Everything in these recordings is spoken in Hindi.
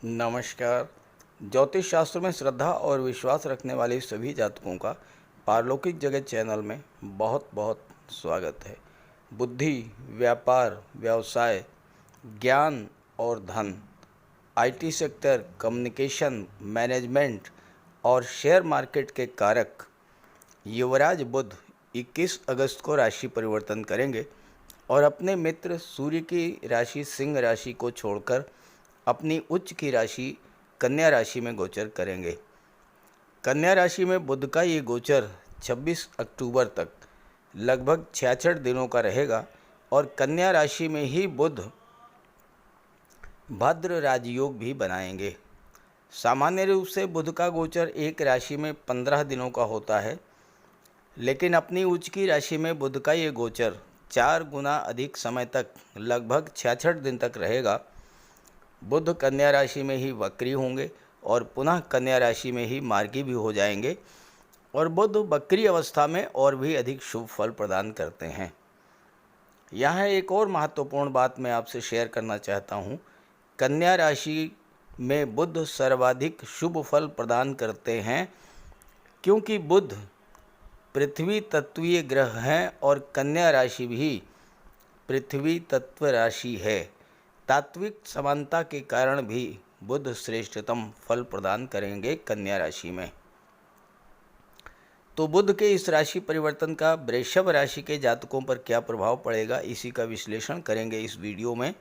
नमस्कार। ज्योतिष शास्त्र में श्रद्धा और विश्वास रखने वाले सभी जातकों का पारलौकिक जगत चैनल में बहुत बहुत स्वागत है। बुद्धि, व्यापार, व्यवसाय, ज्ञान और धन, आईटी सेक्टर, कम्युनिकेशन, मैनेजमेंट और शेयर मार्केट के कारक युवराज बुध 21 अगस्त को राशि परिवर्तन करेंगे और अपने मित्र सूर्य की राशि सिंह राशि को छोड़कर अपनी उच्च की राशि कन्या राशि में गोचर करेंगे। कन्या राशि में बुध का ये गोचर 26 अक्टूबर तक लगभग 66 दिनों का रहेगा और कन्या राशि में ही बुध भद्र राजयोग भी बनाएंगे। सामान्य रूप से बुध का गोचर एक राशि में 15 दिनों का होता है, लेकिन अपनी उच्च की राशि में बुध का ये गोचर 4 गुना अधिक समय तक लगभग 66 दिन तक रहेगा। बुध कन्या राशि में ही वक्री होंगे और पुनः कन्या राशि में ही मार्गी भी हो जाएंगे और बुध वक्री अवस्था में और भी अधिक शुभ फल प्रदान करते हैं। यहाँ एक और महत्वपूर्ण बात मैं आपसे शेयर करना चाहता हूँ। कन्या राशि में बुध सर्वाधिक शुभ फल प्रदान करते हैं क्योंकि बुध पृथ्वी तत्वीय ग्रह हैं और कन्या राशि भी पृथ्वी तत्व राशि है। तात्विक समानता के कारण भी बुध श्रेष्ठतम फल प्रदान करेंगे कन्या राशि में। तो बुध के इस राशि परिवर्तन का वृषभ राशि के जातकों पर क्या प्रभाव पड़ेगा, इसी का विश्लेषण करेंगे इस वीडियो में।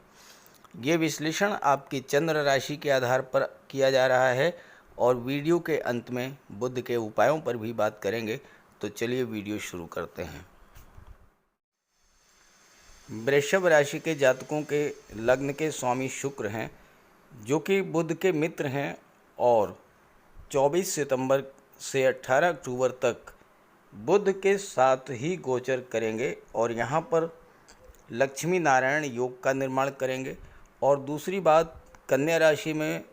ये विश्लेषण आपकी चंद्र राशि के आधार पर किया जा रहा है और वीडियो के अंत में बुध के उपायों पर भी बात करेंगे। तो चलिए वीडियो शुरू करते हैं। वृषभ राशि के जातकों के लग्न के स्वामी शुक्र हैं, जो कि बुध के मित्र हैं और 24 सितंबर से 18 अक्टूबर तक बुध के साथ ही गोचर करेंगे और यहाँ पर लक्ष्मी नारायण योग का निर्माण करेंगे। और दूसरी बात, कन्या राशि में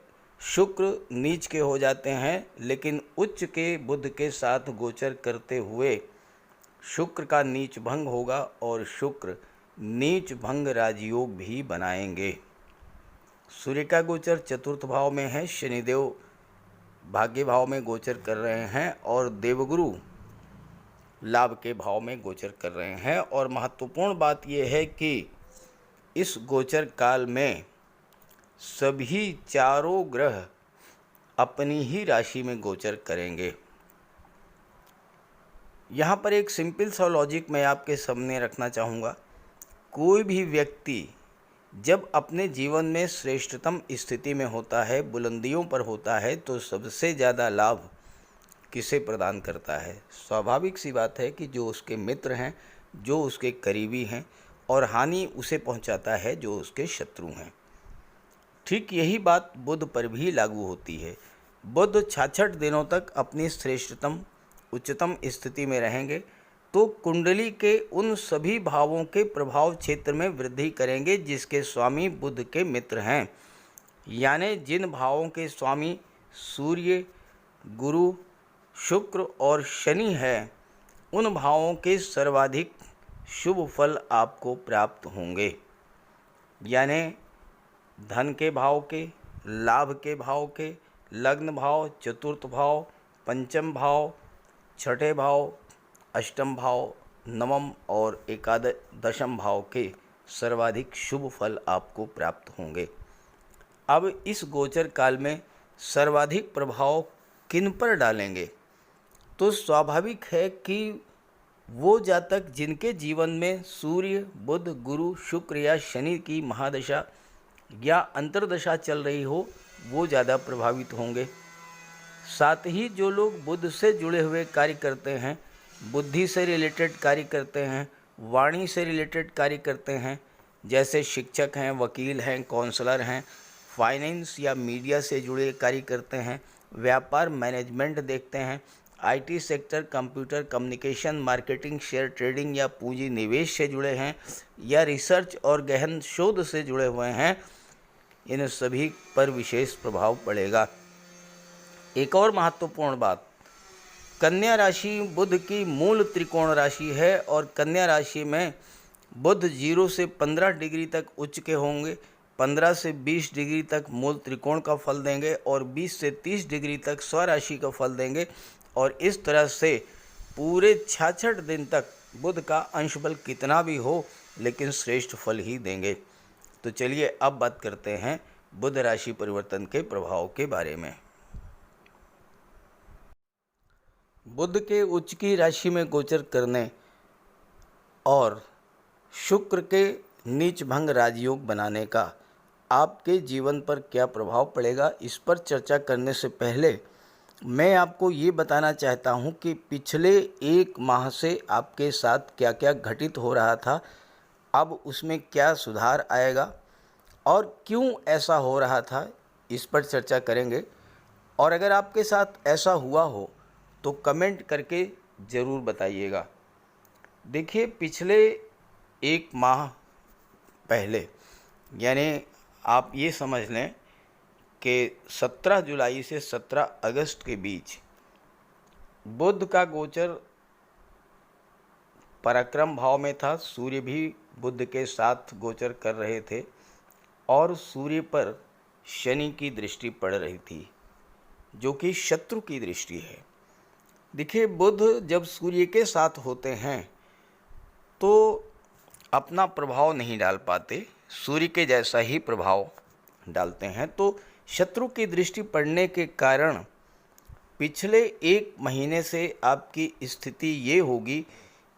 शुक्र नीच के हो जाते हैं, लेकिन उच्च के बुध के साथ गोचर करते हुए शुक्र का नीच भंग होगा और शुक्र नीच भंग राजयोग भी बनाएंगे। सूर्य का गोचर चतुर्थ भाव में है, शनिदेव भाग्य भाव में गोचर कर रहे हैं और देवगुरु लाभ के भाव में गोचर कर रहे हैं। और महत्वपूर्ण बात यह है कि इस गोचर काल में सभी चारों ग्रह अपनी ही राशि में गोचर करेंगे। यहाँ पर एक सिंपल सा लॉजिक मैं आपके सामने रखना चाहूँगा। कोई भी व्यक्ति जब अपने जीवन में श्रेष्ठतम स्थिति में होता है, बुलंदियों पर होता है, तो सबसे ज़्यादा लाभ किसे प्रदान करता है? स्वाभाविक सी बात है कि जो उसके मित्र हैं, जो उसके करीबी हैं, और हानि उसे पहुंचाता है जो उसके शत्रु हैं। ठीक यही बात बुध पर भी लागू होती है। बुध 66 दिनों तक अपनी श्रेष्ठतम उच्चतम स्थिति में रहेंगे तो कुंडली के उन सभी भावों के प्रभाव क्षेत्र में वृद्धि करेंगे जिसके स्वामी बुध के मित्र हैं। यानी जिन भावों के स्वामी सूर्य, गुरु, शुक्र और शनि है, उन भावों के सर्वाधिक शुभ फल आपको प्राप्त होंगे। यानी धन के भाव के, लाभ के भाव के, लग्न भाव, चतुर्थ भाव, पंचम भाव, छठे भाव, अष्टम भाव, नवम और एकादशम भाव के सर्वाधिक शुभ फल आपको प्राप्त होंगे। अब इस गोचर काल में सर्वाधिक प्रभाव किन पर डालेंगे? तो स्वाभाविक है कि वो जातक जिनके जीवन में सूर्य, बुध, गुरु, शुक्र या शनि की महादशा या अंतर्दशा चल रही हो, वो ज़्यादा प्रभावित होंगे। साथ ही जो लोग बुध से जुड़े हुए कार्य करते हैं, बुद्धि से रिलेटेड कार्य करते हैं, वाणी से रिलेटेड कार्य करते हैं, जैसे शिक्षक हैं, वकील हैं, काउंसलर हैं, फाइनेंस या मीडिया से जुड़े कार्य करते हैं, व्यापार मैनेजमेंट देखते हैं, IT sector, computer, communication, marketing, share trading या पूंजी निवेश से जुड़े हैं या रिसर्च और गहन शोध से जुड़े हुए हैं, इन सभी पर विशेष प्रभाव पड़ेगा। एक और महत्वपूर्ण बात, कन्या राशि बुध की मूल त्रिकोण राशि है और कन्या राशि में बुध 0 से 15 डिग्री तक उच्च के होंगे 15 से 20 डिग्री तक मूल त्रिकोण का फल देंगे और 20 से 30 डिग्री तक स्वराशि का फल देंगे। और इस तरह से पूरे 66 दिन तक बुध का अंश बल कितना भी हो लेकिन श्रेष्ठ फल ही देंगे। तो चलिए अब बात करते हैं बुध राशि परिवर्तन के प्रभाव के बारे में। बुध के उच्च की राशि में गोचर करने और शुक्र के नीच भंग राजयोग बनाने का आपके जीवन पर क्या प्रभाव पड़ेगा, इस पर चर्चा करने से पहले मैं आपको ये बताना चाहता हूँ कि पिछले 1 माह से आपके साथ क्या क्या घटित हो रहा था, अब उसमें क्या सुधार आएगा और क्यों ऐसा हो रहा था, इस पर चर्चा करेंगे। और अगर आपके साथ ऐसा हुआ हो तो कमेंट करके ज़रूर बताइएगा। देखिए, पिछले 1 माह पहले, यानी आप ये समझ लें कि 17 जुलाई से 17 अगस्त के बीच बुध का गोचर पराक्रम भाव में था। सूर्य भी बुध के साथ गोचर कर रहे थे और सूर्य पर शनि की दृष्टि पड़ रही थी, जो कि शत्रु की दृष्टि है। देखिए, बुध जब सूर्य के साथ होते हैं तो अपना प्रभाव नहीं डाल पाते, सूर्य के जैसा ही प्रभाव डालते हैं। तो शत्रु की दृष्टि पड़ने के कारण पिछले 1 महीने से आपकी स्थिति ये होगी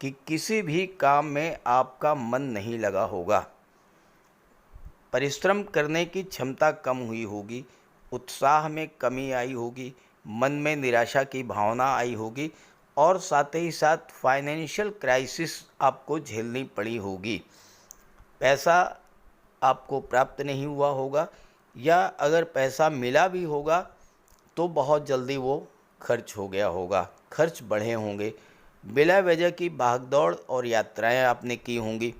कि किसी भी काम में आपका मन नहीं लगा होगा, परिश्रम करने की क्षमता कम हुई होगी, उत्साह में कमी आई होगी, मन में निराशा की भावना आई होगी और साथ ही साथ फाइनेंशियल क्राइसिस आपको झेलनी पड़ी होगी। पैसा आपको प्राप्त नहीं हुआ होगा या अगर पैसा मिला भी होगा तो बहुत जल्दी वो खर्च हो गया होगा, खर्च बढ़े होंगे, बिला वजह की भागदौड़ और यात्राएं आपने की होंगी।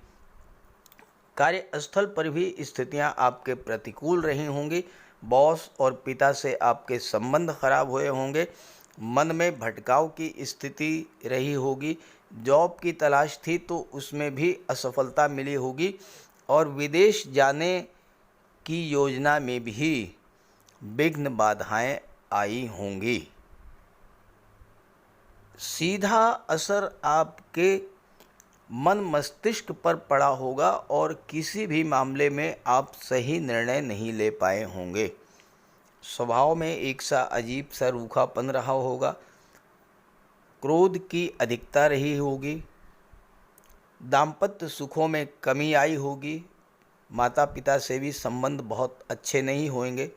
कार्यस्थल पर भी स्थितियां आपके प्रतिकूल रही होंगी, बॉस और पिता से आपके संबंध खराब हुए होंगे, मन में भटकाव की स्थिति रही होगी, जॉब की तलाश थी तो उसमें भी असफलता मिली होगी और विदेश जाने की योजना में भी विघ्न बाधाएं आई होंगी। सीधा असर आपके मन मस्तिष्क पर पड़ा होगा और किसी भी मामले में आप सही निर्णय नहीं ले पाए होंगे। स्वभाव में एक सा अजीब सा रूखापन रहा होगा, क्रोध की अधिकता रही होगी, दाम्पत्य सुखों में कमी आई होगी, माता पिता से भी संबंध बहुत अच्छे नहीं होंगे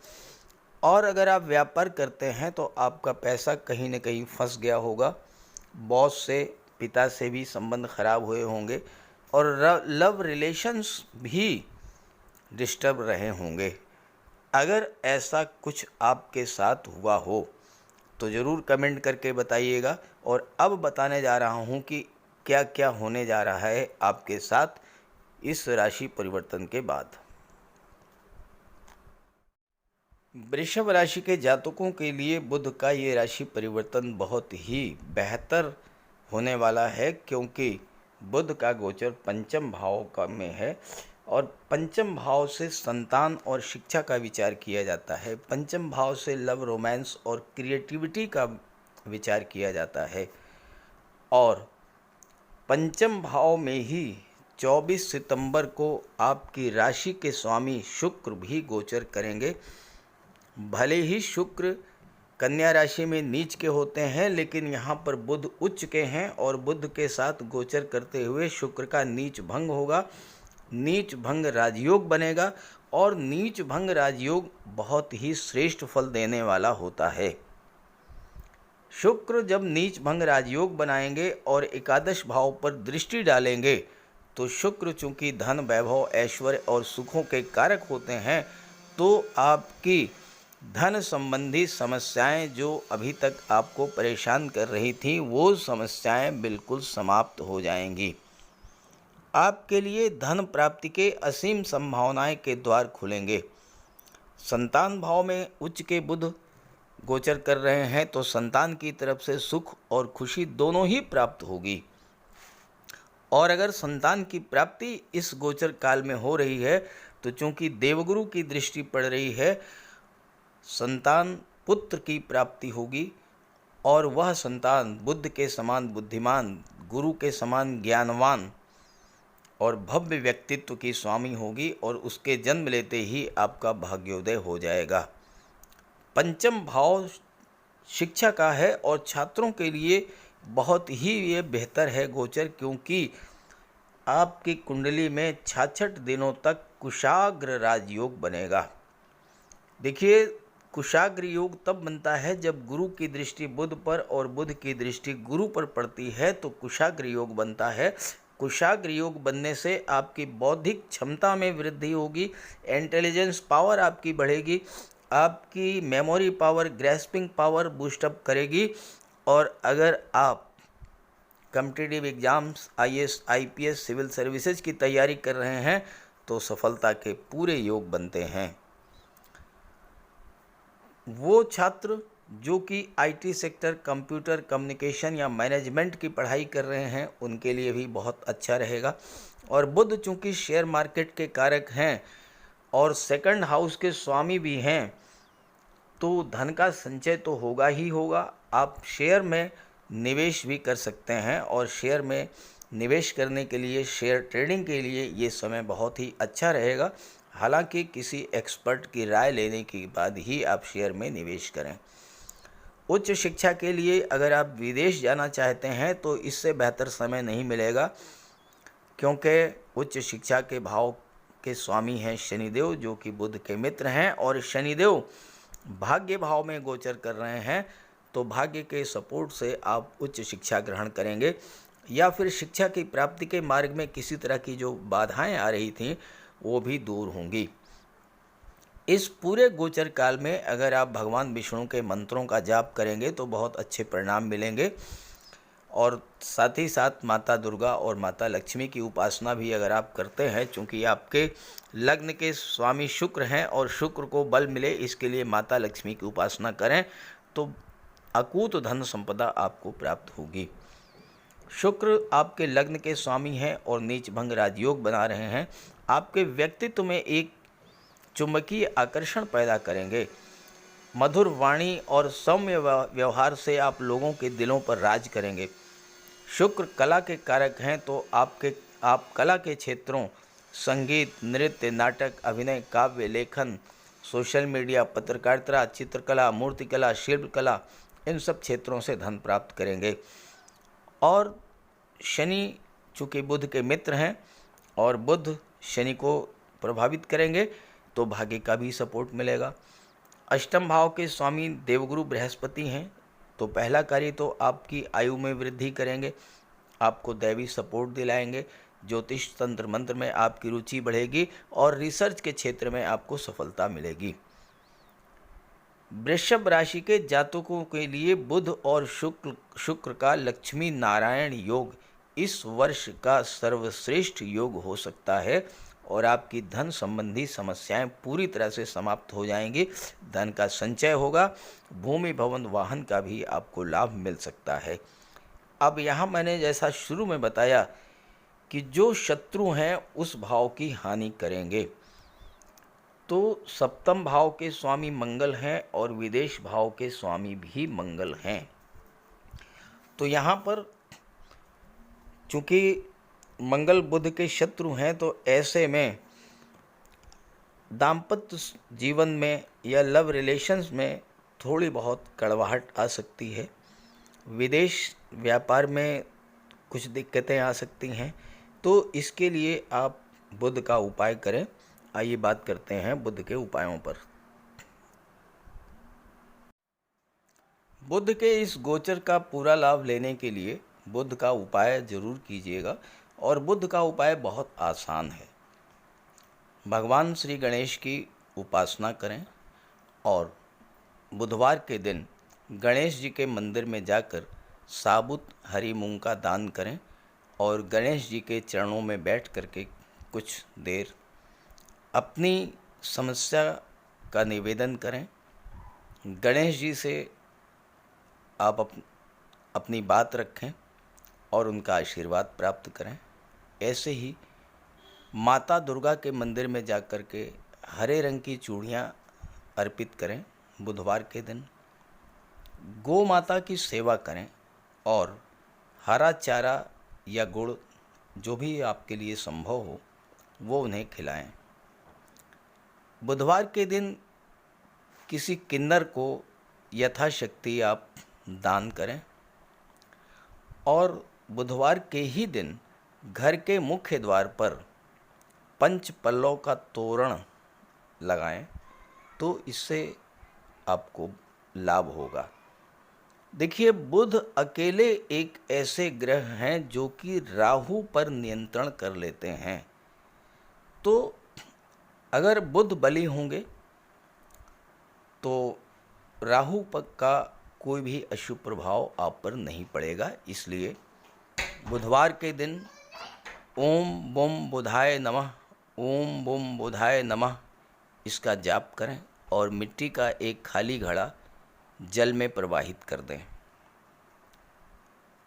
और अगर आप व्यापार करते हैं तो आपका पैसा कहीं न कहीं फंस गया होगा, बॉस से पिता से भी संबंध खराब हुए होंगे और लव रिलेशंस भी डिस्टर्ब रहे होंगे। अगर ऐसा कुछ आपके साथ हुआ हो तो ज़रूर कमेंट करके बताइएगा। और अब बताने जा रहा हूँ कि क्या क्या होने जा रहा है आपके साथ इस राशि परिवर्तन के बाद। वृषभ राशि के जातकों के लिए बुध का ये राशि परिवर्तन बहुत ही बेहतर होने वाला है, क्योंकि बुध का गोचर पंचम भाव का में है और पंचम भाव से संतान और शिक्षा का विचार किया जाता है। पंचम भाव से लव, रोमांस और क्रिएटिविटी का विचार किया जाता है और पंचम भाव में ही 24 सितंबर को आपकी राशि के स्वामी शुक्र भी गोचर करेंगे। भले ही शुक्र कन्या राशि में नीच के होते हैं, लेकिन यहाँ पर बुध उच्च के हैं और बुध के साथ गोचर करते हुए शुक्र का नीच भंग होगा, नीच भंग राजयोग बनेगा और नीच भंग राजयोग बहुत ही श्रेष्ठ फल देने वाला होता है। शुक्र जब नीच भंग राजयोग बनाएंगे और एकादश भाव पर दृष्टि डालेंगे तो शुक्र चूँकि धन, वैभव, ऐश्वर्य और सुखों के कारक होते हैं, तो आपकी धन संबंधी समस्याएं जो अभी तक आपको परेशान कर रही थी वो समस्याएं बिल्कुल समाप्त हो जाएंगी। आपके लिए धन प्राप्ति के असीम संभावनाएं के द्वार खुलेंगे। संतान भाव में उच्च के बुध गोचर कर रहे हैं तो संतान की तरफ से सुख और खुशी दोनों ही प्राप्त होगी। और अगर संतान की प्राप्ति इस गोचर काल में हो रही है तो चूंकि देवगुरु की दृष्टि पड़ रही है, संतान पुत्र की प्राप्ति होगी और वह संतान बुद्ध के समान बुद्धिमान, गुरु के समान ज्ञानवान और भव्य व्यक्तित्व की स्वामी होगी और उसके जन्म लेते ही आपका भाग्योदय हो जाएगा। पंचम भाव शिक्षा का है और छात्रों के लिए बहुत ही ये बेहतर है गोचर, क्योंकि आपकी कुंडली में 66 दिनों तक कुशाग्र राजयोग बनेगा। देखिए, कुशाग्र योग तब बनता है जब गुरु की दृष्टि बुध पर और बुध की दृष्टि गुरु पर पड़ती है, तो कुशाग्र योग बनता है। कुशाग्र योग बनने से आपकी बौद्धिक क्षमता में वृद्धि होगी, इंटेलिजेंस पावर आपकी बढ़ेगी, आपकी memory power, grasping power boost up करेगी। और अगर आप competitive exams, IAS, IPS, civil services की तैयारी कर रहे हैं तो सफलता के पूरे योग बनते हैं। वो छात्र जो कि आईटी सेक्टर, कंप्यूटर, कम्युनिकेशन या मैनेजमेंट की पढ़ाई कर रहे हैं उनके लिए भी बहुत अच्छा रहेगा। और बुध चूँकि शेयर मार्केट के कारक हैं और सेकंड हाउस के स्वामी भी हैं, तो धन का संचय तो होगा ही होगा। आप शेयर में निवेश भी कर सकते हैं और शेयर में निवेश करने के लिए, शेयर ट्रेडिंग के लिए ये समय बहुत ही अच्छा रहेगा। हालांकि किसी एक्सपर्ट की राय लेने के बाद ही आप शेयर में निवेश करें। उच्च शिक्षा के लिए अगर आप विदेश जाना चाहते हैं तो इससे बेहतर समय नहीं मिलेगा, क्योंकि उच्च शिक्षा के भाव के स्वामी हैं शनिदेव, जो कि बुध के मित्र हैं, और शनिदेव भाग्य भाव में गोचर कर रहे हैं। तो भाग्य के सपोर्ट से आप उच्च शिक्षा ग्रहण करेंगे, या फिर शिक्षा की प्राप्ति के मार्ग में किसी तरह की जो बाधाएं आ रही थीं वो भी दूर होंगी। इस पूरे गोचर काल में अगर आप भगवान विष्णु के मंत्रों का जाप करेंगे तो बहुत अच्छे परिणाम मिलेंगे। और साथ ही साथ माता दुर्गा और माता लक्ष्मी की उपासना भी अगर आप करते हैं, चूँकि आपके लग्न के स्वामी शुक्र हैं और शुक्र को बल मिले इसके लिए माता लक्ष्मी की उपासना करें तो अकूत धन संपदा आपको प्राप्त होगी। शुक्र आपके लग्न के स्वामी हैं और नीच भंग राजयोग बना रहे हैं। आपके व्यक्तित्व में एक चुंबकीय आकर्षण पैदा करेंगे। मधुर वाणी और सौम्य व्यवहार से आप लोगों के दिलों पर राज करेंगे। शुक्र कला के कारक हैं, तो आप कला के क्षेत्रों संगीत, नृत्य, नाटक, अभिनय, काव्य लेखन, सोशल मीडिया, पत्रकारिता, चित्रकला, मूर्तिकला, शिल्पकला, इन सब क्षेत्रों से धन प्राप्त करेंगे। और शनि चूँकि बुध के मित्र हैं और बुध शनि को प्रभावित करेंगे तो भाग्य का भी सपोर्ट मिलेगा। अष्टम भाव के स्वामी देवगुरु बृहस्पति हैं, तो पहला कार्य तो आपकी आयु में वृद्धि करेंगे, आपको दैवी सपोर्ट दिलाएंगे, ज्योतिष तंत्र मंत्र में आपकी रुचि बढ़ेगी और रिसर्च के क्षेत्र में आपको सफलता मिलेगी। वृषभ राशि के जातकों के लिए बुध और शुक्र का लक्ष्मी नारायण योग इस वर्ष का सर्वश्रेष्ठ योग हो सकता है और आपकी धन संबंधी समस्याएं पूरी तरह से समाप्त हो जाएंगी। धन का संचय होगा, भूमि भवन वाहन का भी आपको लाभ मिल सकता है। अब यहाँ मैंने जैसा शुरू में बताया कि जो शत्रु हैं उस भाव की हानि करेंगे, तो सप्तम भाव के स्वामी मंगल हैं और विदेश भाव के स्वामी भी मंगल हैं। तो यहाँ पर चूँकि मंगल बुध के शत्रु हैं, तो ऐसे में दाम्पत्य जीवन में या लव रिलेशंस में थोड़ी बहुत कड़वाहट आ सकती है। विदेश व्यापार में कुछ दिक्कतें आ सकती हैं, तो इसके लिए आप बुध का उपाय करें। आइए बात करते हैं बुध के उपायों पर। बुध के इस गोचर का पूरा लाभ लेने के लिए बुध का उपाय जरूर कीजिएगा और बुध का उपाय बहुत आसान है। भगवान श्री गणेश की उपासना करें और बुधवार के दिन गणेश जी के मंदिर में जाकर साबुत हरी मूंग का दान करें और गणेश जी के चरणों में बैठ करके कुछ देर अपनी समस्या का निवेदन करें। गणेश जी से आप अपनी बात रखें और उनका आशीर्वाद प्राप्त करें। ऐसे ही माता दुर्गा के मंदिर में जा कर के हरे रंग की चूड़ियाँ अर्पित करें बुधवार के दिन। गौ माता की सेवा करें और हरा चारा या गुड़ जो भी आपके लिए संभव हो वो उन्हें खिलाएं। बुधवार के दिन किसी किन्नर को यथाशक्ति आप दान करें और बुधवार के ही दिन घर के मुख्य द्वार पर पंच पल्लव का तोरण लगाएं, तो इससे आपको लाभ होगा। देखिए, बुध अकेले एक ऐसे ग्रह हैं जो कि राहु पर नियंत्रण कर लेते हैं। तो अगर बुध बली होंगे तो राहु का कोई भी अशुभ प्रभाव आप पर नहीं पड़ेगा। इसलिए बुधवार के दिन ओम बुम बुधाय नमः, ओम बुम बुधाय नमः इसका जाप करें और मिट्टी का एक खाली घड़ा जल में प्रवाहित कर दें।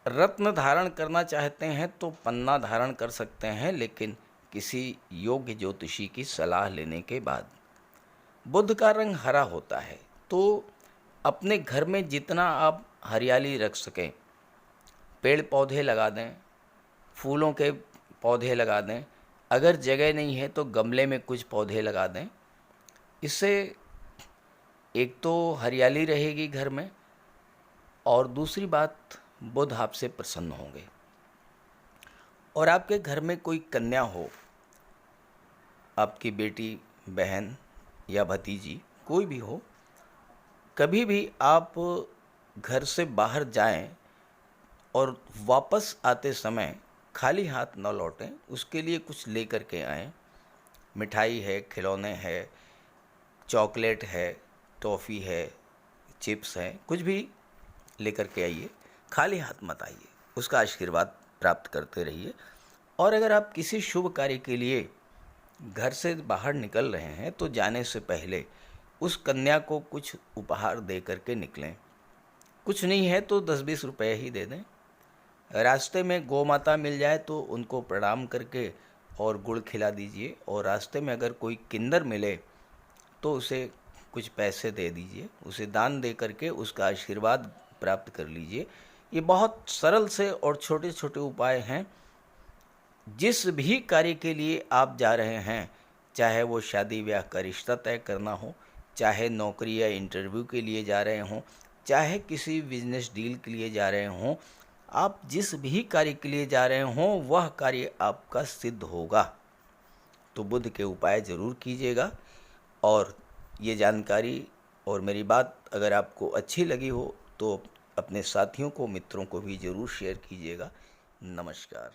रत्न धारण करना चाहते हैं तो पन्ना धारण कर सकते हैं, लेकिन किसी योग्य ज्योतिषी की सलाह लेने के बाद। बुध का रंग हरा होता है, तो अपने घर में जितना आप हरियाली रख सकें, पेड़ पौधे लगा दें, फूलों के पौधे लगा दें। अगर जगह नहीं है तो गमले में कुछ पौधे लगा दें। इससे एक तो हरियाली रहेगी घर में और दूसरी बात, बुध आपसे प्रसन्न होंगे। और आपके घर में कोई कन्या हो, आपकी बेटी, बहन या भतीजी कोई भी हो, कभी भी आप घर से बाहर जाएं और वापस आते समय खाली हाथ न लौटें, उसके लिए कुछ लेकर के आएं। मिठाई है, खिलौने है, चॉकलेट है, टॉफ़ी है, चिप्स हैं, कुछ भी लेकर के आइए। खाली हाथ मत आइए, उसका आशीर्वाद प्राप्त करते रहिए। और अगर आप किसी शुभ कार्य के लिए घर से बाहर निकल रहे हैं तो जाने से पहले उस कन्या को कुछ उपहार दे करके निकलें। कुछ नहीं है तो 10-20 रुपए ही दे दें। रास्ते में गौ माता मिल जाए तो उनको प्रणाम करके और गुड़ खिला दीजिए। और रास्ते में अगर कोई किन्नर मिले तो उसे कुछ पैसे दे दीजिए, उसे दान दे करके उसका आशीर्वाद प्राप्त कर लीजिए। ये बहुत सरल से और छोटे छोटे उपाय हैं। जिस भी कार्य के लिए आप जा रहे हैं, चाहे वो शादी ब्याह का रिश्ता तय करना हो, चाहे नौकरी या इंटरव्यू के लिए जा रहे हों, चाहे किसी बिजनेस डील के लिए जा रहे हों, आप जिस भी कार्य के लिए जा रहे हों वह कार्य आपका सिद्ध होगा। तो बुध के उपाय ज़रूर कीजिएगा। और ये जानकारी और मेरी बात अगर आपको अच्छी लगी हो तो अपने साथियों को, मित्रों को भी ज़रूर शेयर कीजिएगा। नमस्कार।